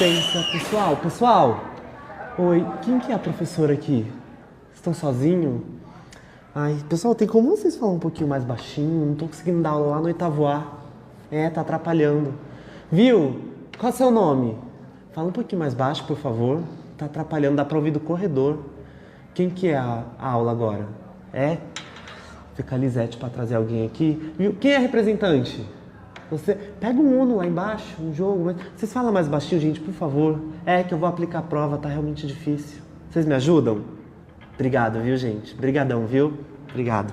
licença, pessoal, pessoal. Oi, quem que é a professora aqui? Estão sozinhos? Ai, pessoal, tem como vocês falar um pouquinho mais baixinho? Não tô conseguindo dar aula lá no oitavo A. É, tá atrapalhando. Viu? Qual é o seu nome? Fala um pouquinho mais baixo, por favor. Tá atrapalhando, dá pra ouvir do corredor. Quem que é a aula agora? É? Fica a Lisete pra trazer alguém aqui. Viu? Quem é representante? Você pega um Uno lá embaixo, um jogo, mas vocês falam mais baixinho, gente, por favor. É que eu vou aplicar a prova, tá realmente difícil. Vocês me ajudam? Obrigado, viu, gente? Obrigadão, viu? Obrigado.